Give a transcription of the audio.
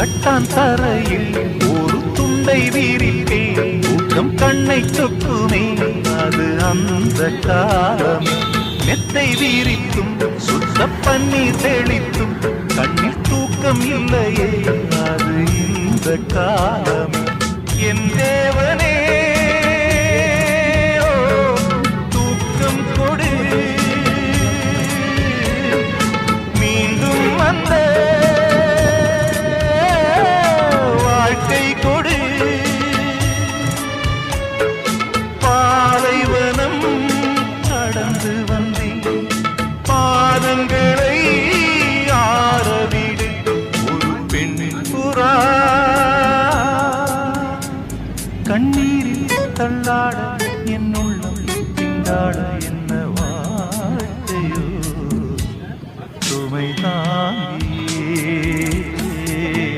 கட்டான் தரையில் ஒரு துண்டை விரிப்பேன், தூக்கம் கண்ணை சொக்குமே அது அந்த காலமே. மெத்தை விரித்தும் சுத்த பன்னீர் தெளித்தும் கண்ணில் தூக்கம் இல்லையே அது இந்த காலமே. என் தேவனே தூக்கம் கொடு, மீண்டும் வந்த வாழ்க்கை கொடு. பாலைவனம் கடந்து வந்தேன், பாதங்களை ஆரவிடு. ஒரு பெண் புறா கண்ணீரில் தள்ளாட என் உள்ளம் திண்டாட